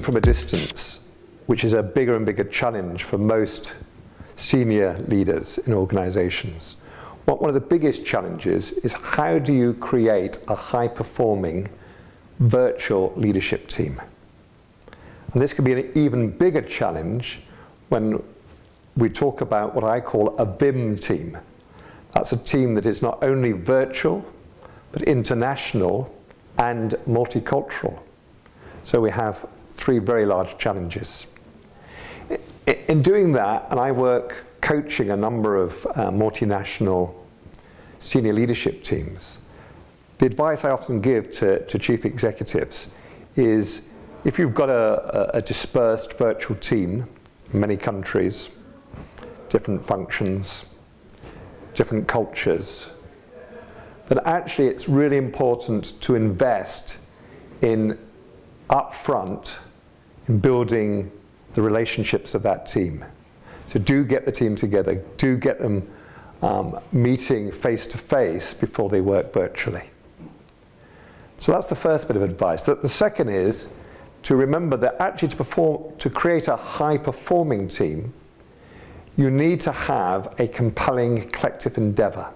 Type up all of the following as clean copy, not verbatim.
from a distance, which is a bigger and bigger challenge for most senior leaders in organizations. One of the biggest challenges is how do you create a high-performing virtual leadership team? And this can be an even bigger challenge when we talk about what I call a VIM team. That's a team that is not only virtual, but international and multicultural. So we have three very large challenges. In doing that, and I work coaching a number of multinational senior leadership teams, the advice I often give to chief executives is if you've got a dispersed virtual team in many countries, different functions, different cultures, then actually it's really important to invest in upfront in building the relationships of that team. So do get the team together, do get them meeting face to face before they work virtually. So that's the first bit of advice. The second is to remember that actually to create a high-performing team, you need to have a compelling collective endeavor.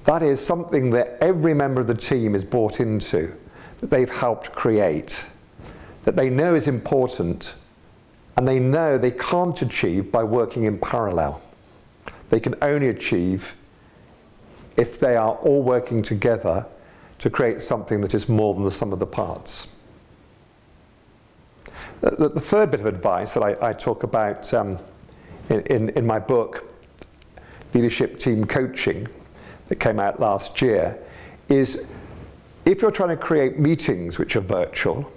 That is something that every member of the team is bought into, that they've helped create, that they know is important, and they know they can't achieve by working in parallel. They can only achieve if they are all working together to create something that is more than the sum of the parts. The third bit of advice that I talk about in my book, Leadership Team Coaching, that came out last year, is if you're trying to create meetings which are virtual,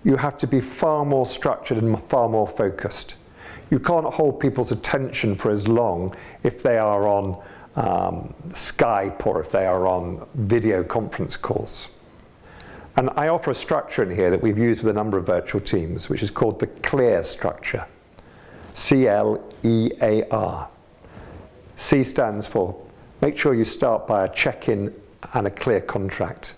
you have to be far more structured and far more focused. You can't hold people's attention for as long if they are on Skype or if they are on video conference calls. And I offer a structure in here that we've used with a number of virtual teams, which is called the CLEAR structure. C-L-E-A-R. C stands for make sure you start by a check-in and a clear contract.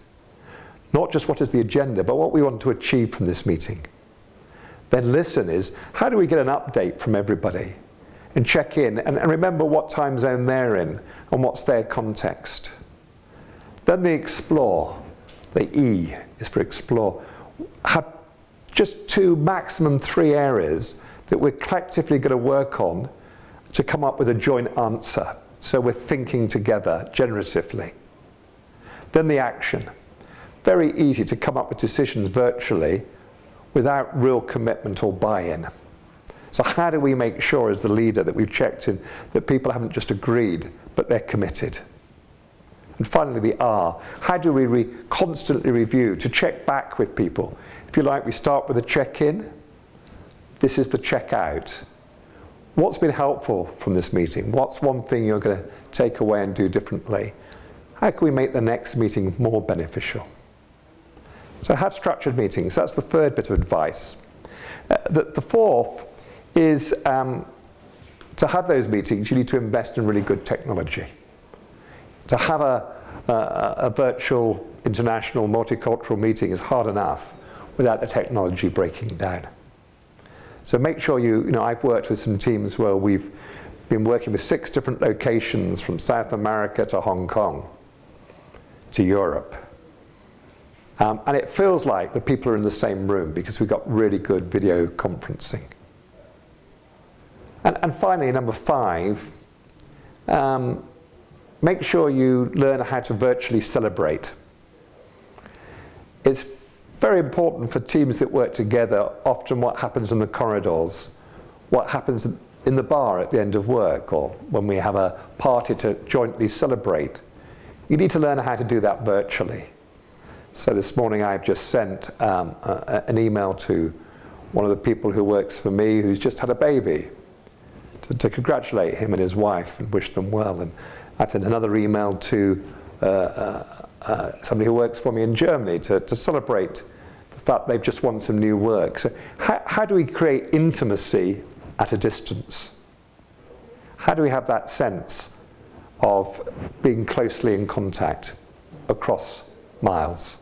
Not just what is the agenda, but what we want to achieve from this meeting. Then listen is, how do we get an update from everybody? And check in, and remember what time zone they're in, and what's their context. Then the explore, the E is for explore. Have just 2, maximum 3 areas that we're collectively going to work on to come up with a joint answer. So we're thinking together generatively. Then the action. Very easy to come up with decisions virtually without real commitment or buy-in. So how do we make sure as the leader that we've checked in that people haven't just agreed, but they're committed? And finally the R, how do we constantly review to check back with people? If you like, we start with a check-in. This is the check-out. What's been helpful from this meeting? What's one thing you're going to take away and do differently? How can we make the next meeting more beneficial? So have structured meetings. That's the third bit of advice. The fourth is to have those meetings, you need to invest in really good technology. To have a virtual, international, multicultural meeting is hard enough without the technology breaking down. So make sure you know, I've worked with some teams where we've been working with 6 different locations from South America to Hong Kong to Europe. And it feels like the people are in the same room because we've got really good video conferencing. And finally, number 5, make sure you learn how to virtually celebrate. It's very important for teams that work together, often what happens in the corridors, what happens in the bar at the end of work, or when we have a party to jointly celebrate. You need to learn how to do that virtually. So this morning I've just sent an email to one of the people who works for me who's just had a baby to congratulate him and his wife and wish them well. And I've sent another email to somebody who works for me in Germany to celebrate the fact they've just won some new work. So how do we create intimacy at a distance? How do we have that sense of being closely in contact across miles?